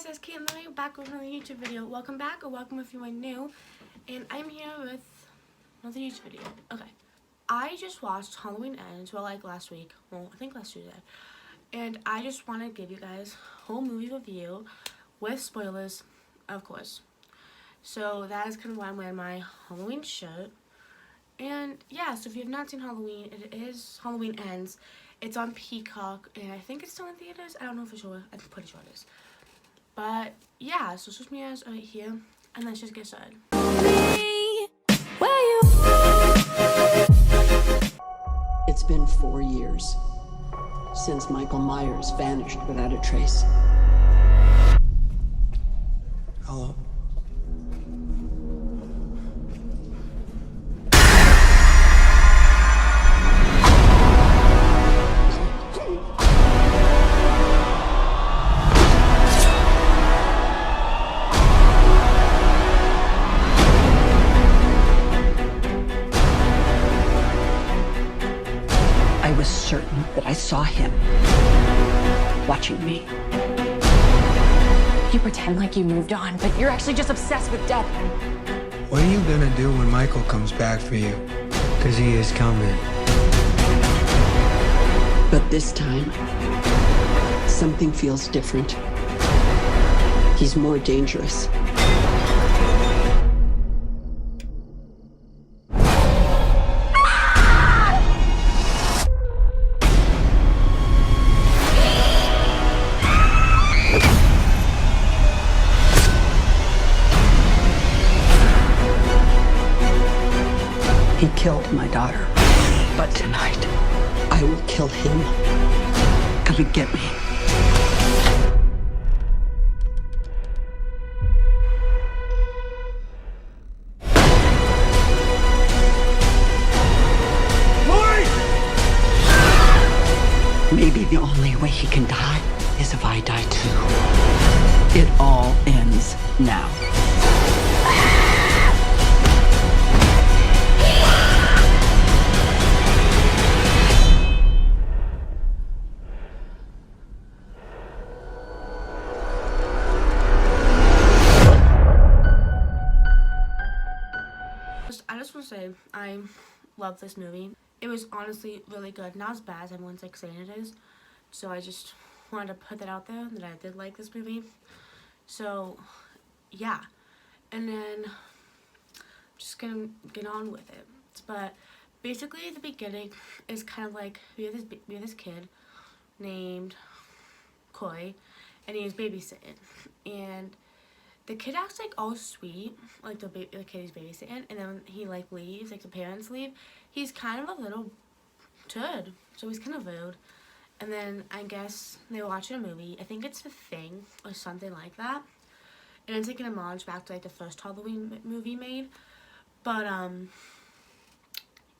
guys, it's Kate and Lily back with another YouTube video. Welcome back, or welcome if you are new. And I'm here with another YouTube video. Okay, I just watched Halloween Ends, well, like last week. Well, I think last Tuesday. And I just want to give you guys a whole movie review with spoilers, of course. So that is kind of why I'm wearing my Halloween shirt. And yeah, so if you have not seen Halloween, it is Halloween Ends. It's on Peacock, and I think it's still in theaters. I don't know for sure. I'm pretty sure it is. But yeah, so switch me guys right here, and let's just get started. It's been 4 years since Michael Myers vanished without a trace. Hello? I was certain that I saw him watching me. You pretend like you moved on, but you're actually just obsessed with death. What are you gonna do when Michael comes back for you? Because he is coming. But this time, something feels different. He's more dangerous. He killed my daughter. But tonight, I will kill him. Come and get me. Maybe the only way he can die is if I die too. It all ends now. I just want to say, I love this movie. It was honestly really good. Not as bad as everyone's like saying it is. So I just wanted to put that out there that I did like this movie. So yeah, and then I'm just gonna get on with it. But basically, the beginning is kind of like we have this kid named Coy, and he's babysitting, and the kid acts like all sweet, like the kid he's babysitting, and then he like leaves, like the parents leave. He's kind of a little turd, so he's kind of rude. And then I guess they were watching a movie. I think it's The Thing or something like that. And it's like an homage back to like the first Halloween movie made. But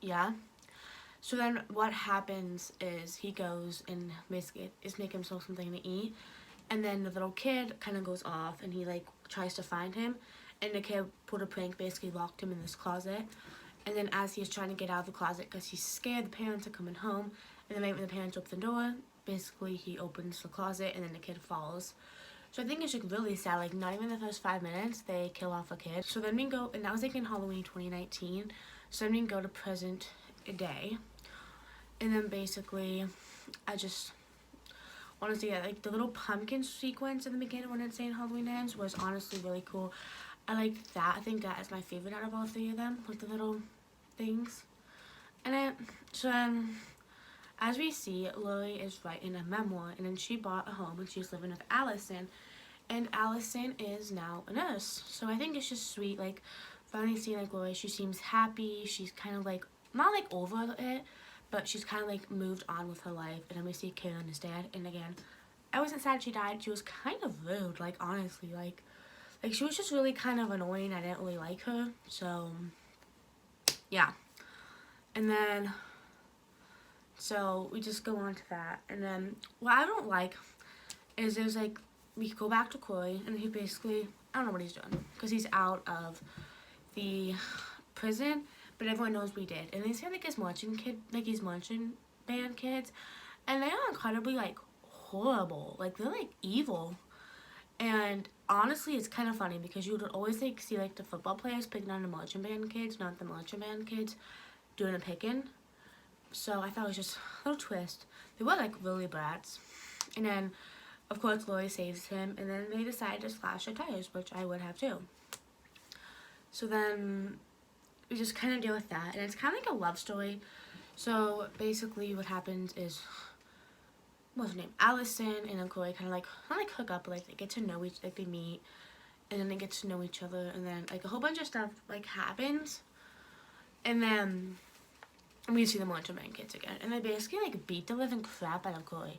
yeah. So then what happens is he goes and basically is making himself something to eat. And then the little kid kind of goes off, and he like tries to find him, and the kid pulled a prank, basically locked him in this closet. And then as he's trying to get out of the closet because he's scared the parents are coming home, and then right when the parents open the door, basically he opens the closet, and then the kid falls. So I think it's like really sad, like not even the first 5 minutes they kill off a kid. So then we go, and that was like in Halloween 2019, so then we go to present day, and then basically I just honestly, yeah, like the little pumpkin sequence in the beginning when it's saying Halloween Ends was honestly really cool. I like that. I think that is my favorite out of all three of them, with the little things. And then, so then, as we see, Lily is writing a memoir, and then she bought a home, and she's living with Allison. And Allison is now a nurse. So I think it's just sweet, like, finally seeing, like, Lily, she seems happy. She's kind of, like, not, like, over it, but she's kind of, like, moved on with her life. And then we see Kayla and his dad. And again, I wasn't sad she died. She was kind of rude, like, honestly. Like, she was just really kind of annoying. I didn't really like her. So, yeah. And then, so we just go on to that. And then, what I don't like is there's, like, we go back to Corey. And he basically, I don't know what he's doing. Because he's out of the prison. But everyone knows we did. And they say like his marching band kids, and they are incredibly like horrible. Like they're like evil. And And honestly, it's kind of funny because you would always like see like the football players picking on the marching band kids, not the marching band kids doing a picking. So I thought it was just a little twist. They were like really brats. And then, of course, Lori saves him, and then they decide to slash their tires, which I would have too. So then we just kind of deal with that, and it's kind of like a love story. So basically, what happens is, what's her name? Allison and then Chloe kind of like not like hook up, but like they get to know each, like they meet, and then they get to know each other, and then like a whole bunch of stuff like happens, and then we see the Marching Band kids again, and they basically like beat the living crap out of Chloe,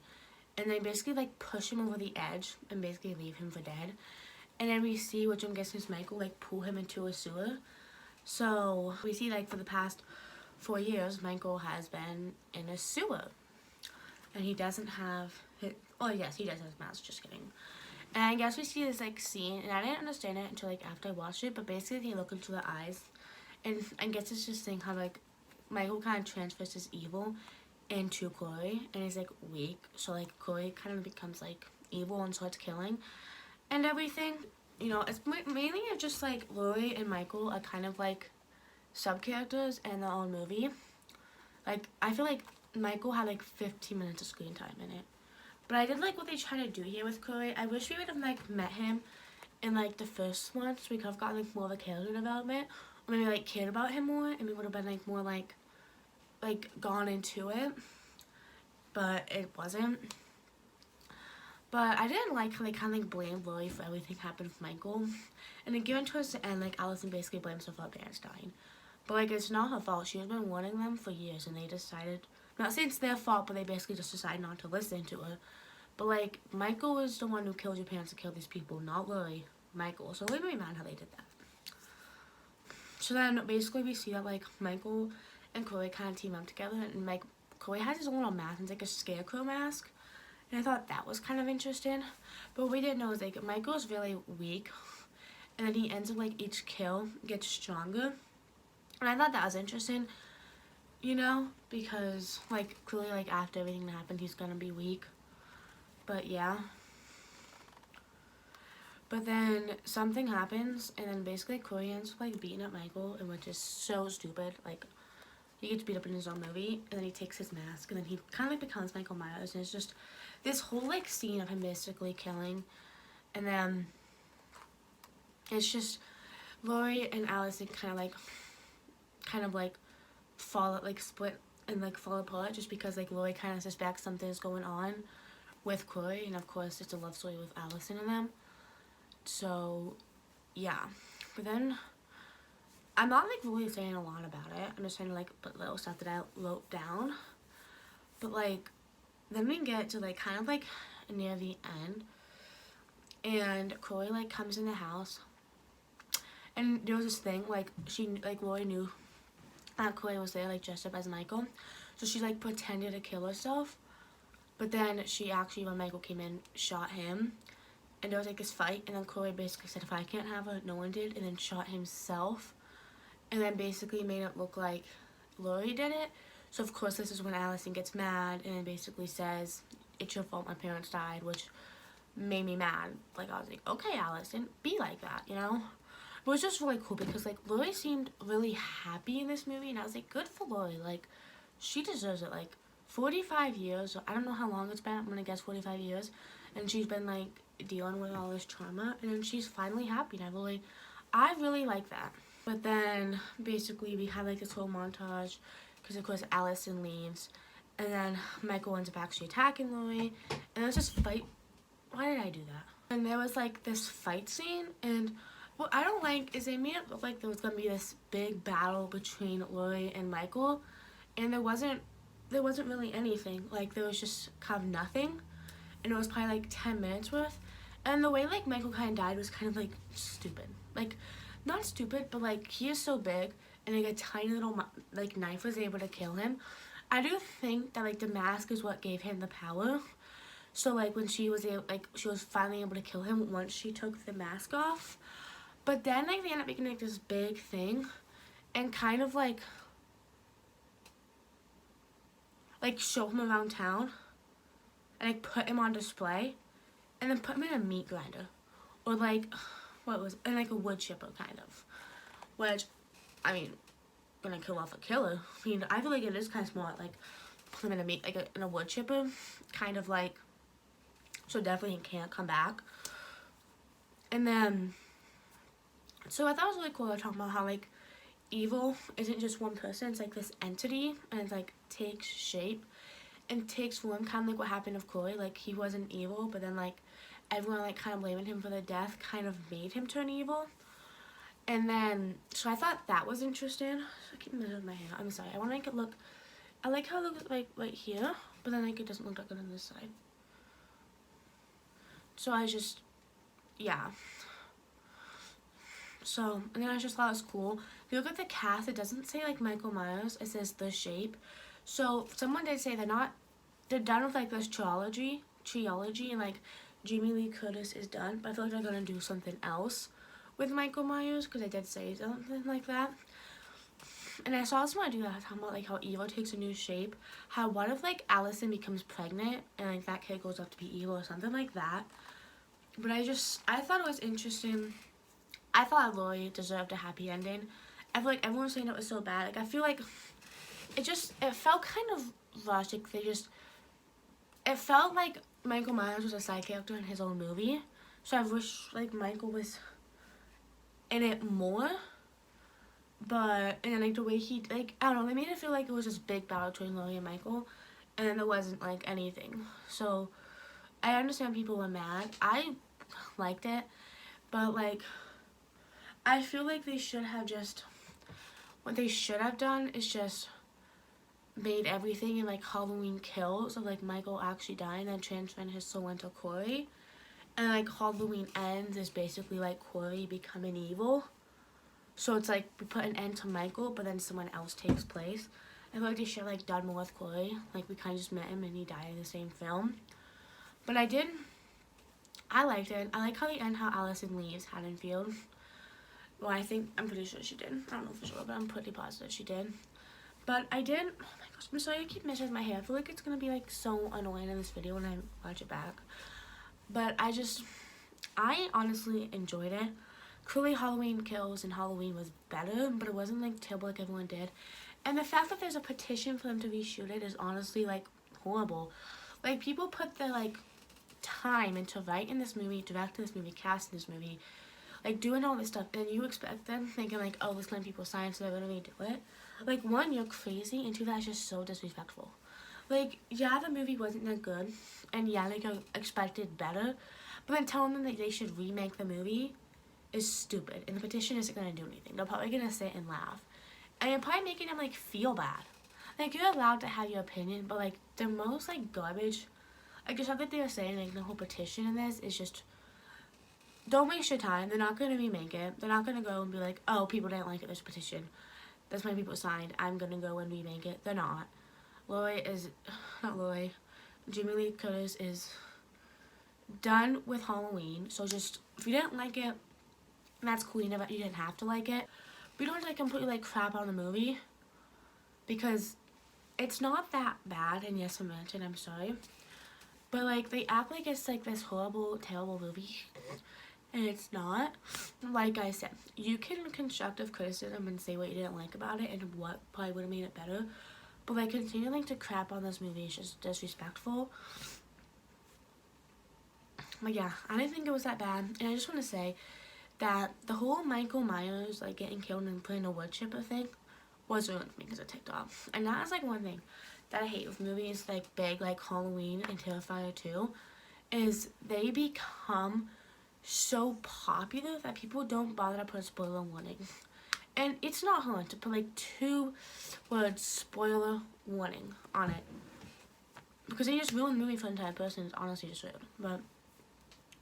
and they basically like push him over the edge and basically leave him for dead. And then we see, which I'm guessing is Michael, like pull him into a sewer. So we see like for the past 4 years, Michael has been in a sewer, and he doesn't have his, oh yes, he does have his mask, just kidding. And I guess we see this like scene, and I didn't understand it until like after I watched it, but basically they look into the eyes, and I guess it's just thing how like Michael kind of transfers his evil into Chloe, and he's like weak, so like Chloe kind of becomes like evil and starts killing and everything. You know, it's mainly just like Lori and Michael are kind of like sub-characters in their own movie. Like, I feel like Michael had like 15 minutes of screen time in it. But I did like what they try to do here with Chloe. I wish we would have like met him in like the first one, so we could have gotten like more of a character development. Or maybe like cared about him more, and we would have been like more like gone into it. But it wasn't. But I didn't like how they kind of like blamed Lori for everything happened with Michael. And then given towards the end, like Allison basically blames her for her parents dying. But like it's not her fault. She has been warning them for years, and they decided, not saying it's their fault, but they basically just decided not to listen to her. But like Michael was the one who killed your parents and killed these people, not Lori. Michael. So it made me mad how they did that. So then basically we see that like Michael and Chloe kind of team up together, and like Chloe has his own little mask, and it's like a scarecrow mask. And I thought that was kind of interesting. But what we didn't know is like Michael's really weak, and then he ends up like each kill gets stronger. And I thought that was interesting, you know, because like clearly like after everything that happened he's gonna be weak. But yeah. But then something happens, and then basically Chloe ends up like beating up Michael, and which is so stupid. Like he gets beat up in his own movie, and then he takes his mask, and then he kind of like becomes Michael Myers, and it's just this whole like scene of him basically killing. And then it's just Lori and Allison kind of like fall, like split and like fall apart, just because like Lori kind of suspects something's going on with Chloe, and of course it's a love story with Allison and them. So yeah, but then I'm not like really saying a lot about it. I'm just trying to like put little stuff that I wrote down. But like then we get to like kind of like near the end, and Chloe like comes in the house, and there was this thing like Lori knew that Chloe was there like dressed up as Michael, so she like pretended to kill herself, but then she actually, when Michael came in, shot him. And there was like this fight, and then Chloe basically said if I can't have her, no one did, and then shot himself, and then basically made it look like Lori did it. So of course this is when Allison gets mad and basically says it's your fault my parents died, which made me mad. Like I was like, okay Allison, be like that, you know. It was just really cool because like Lori seemed really happy in this movie, and I was like, good for Lori, like she deserves it. Like 45 years, I don't know how long it's been, I'm gonna guess 45 years, and she's been like dealing with all this trauma, and then she's finally happy, and I really like that. But then basically we had like this whole montage because of course Allison leaves, and then Michael ends up actually attacking Lori, and there's this fight. Why did I do that? And there was like this fight scene, and what I don't like is they made it look like there was gonna be this big battle between Lori and Michael, and there wasn't really anything. Like there was just kind of nothing, and it was probably like 10 minutes worth. And the way like Michael kind of died was kind of like stupid. Like not stupid, but like he is so big, and like a tiny little like knife was able to kill him. I do think that like the mask is what gave him the power. So like when she was she was finally able to kill him once she took the mask off. But then like they ended up making like this big thing, and kind of like show him around town, and like put him on display, and then put him in a meat grinder. or like, what was, and like a wood chipper kind of, which, I mean, gonna kill off a killer. I mean, I feel like it is kind of smart, like, I'm gonna make like in a wood chipper, kind of like, so definitely he can't come back. And then, so I thought it was really cool talking about how like evil isn't just one person, it's like this entity, and it like takes shape and takes form, kind of like what happened with Chloe. Like, he wasn't evil, but then like everyone like kind of blaming him for the death kind of made him turn evil. And then, so I thought that was interesting. I keep moving my hair, I'm sorry, I want to make it look, I like how it looks like right here, but then like it doesn't look that good on this side. So I just, yeah. So, and then I just thought it was cool. If you look at the cast, it doesn't say like Michael Myers, it says The Shape. So someone did say they're done with like this trilogy, and like Jamie Lee Curtis is done, but I feel like they're gonna do something else with Michael Myers, because I did say something like that. And I saw someone do that, talking about like how evil takes a new shape. How what if like Allison becomes pregnant and like that kid goes up to be evil or something like that. But I thought it was interesting. I thought Lori deserved a happy ending. I feel like everyone was saying it was so bad. Like, I feel like it felt kind of rushed. Like, it felt like Michael Myers was a side character in his own movie. So I wish like Michael was in it more. But, and then like the way he, like, I don't know, they made it feel like it was this big battle between Lori and Michael. And then there wasn't like anything. So I understand people were mad. I liked it. But like, I feel like they should have just, what they should have done is just made everything in like Halloween Kills of like Michael actually dying and transferring his soul into Corey. And like Halloween Ends is basically like Corey becoming evil. So it's like we put an end to Michael, but then someone else takes place. I feel like they should have like done more with Corey. Like, we kind of just met him and he died in the same film. But I liked it. I like how they end how Allison leaves Haddonfield. Well, I'm pretty sure she did. I don't know for sure, but I'm pretty positive she did. But I did, oh my gosh, I'm sorry I keep messing with my hair. I feel like it's going to be like so annoying in this video when I watch it back. But I honestly enjoyed it. Clearly Halloween Kills and Halloween was better, but it wasn't like terrible like everyone did. And the fact that there's a petition for them to reshoot it is honestly like horrible. Like, people put their like time into writing this movie, directing this movie, casting this movie, like doing all this stuff, and you expect them thinking like, oh, let's let people sign so they're gonna redo it. Like, one, you're crazy, and two, that's just so disrespectful. Like, yeah, the movie wasn't that good, and yeah, like, I expected better, but then telling them that they should remake the movie is stupid, and the petition isn't gonna do anything. They're probably gonna sit and laugh, and you're probably making them like feel bad. Like, you're allowed to have your opinion, but like the most like garbage, like the stuff that they were saying, like the whole petition in this is just, don't waste your time. They're not gonna remake it. They're not gonna go and be like, oh, people didn't like it, there's a petition, that's why people signed, I'm gonna go and remake it. They're not. Jamie Lee Curtis is done with Halloween. So just, if you didn't like it, that's cool. You didn't have to like it. But you don't have to like completely like crap on the movie, because it's not that bad. And yes, I mentioned, I'm sorry, but like they act like it's like this horrible, terrible movie, and it's not. Like I said, you can constructive criticism and say what you didn't like about it and what probably would have made it better, but like continuing to crap on this movie is just disrespectful. But yeah, I didn't think it was that bad. And I just want to say that the whole Michael Myers like getting killed and putting a wood chipper thing was ruined for me because of TikTok. And that is like one thing that I hate with movies like big like Halloween and Terrifier 2, is they become so popular that people don't bother to put a spoiler warning. And it's not hard to put like 2 words spoiler warning on it, because they just ruin the movie for the entire person. It's honestly just rude. But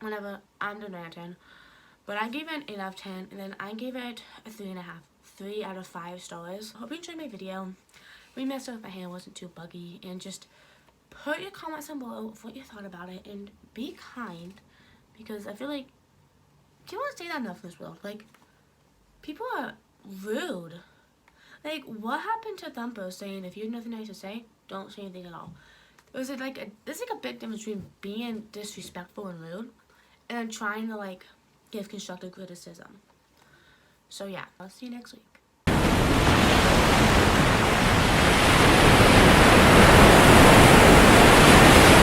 whatever, I'm doing 9 out of 10. But I gave it an 8 out of 10, and then I gave it a 3.5. 3 out of 5 stars. Hope you enjoyed my video. We messed up if my hair wasn't too buggy, and just put your comments down below of what you thought about it, and be kind, because I feel like people don't say that enough in this world. Like, people are rude. Like, what happened to Thumper saying if you have nothing nice to say, don't say anything at all? There's like a big difference between being disrespectful and rude and then trying to like give constructive criticism. So yeah, I'll see you next week.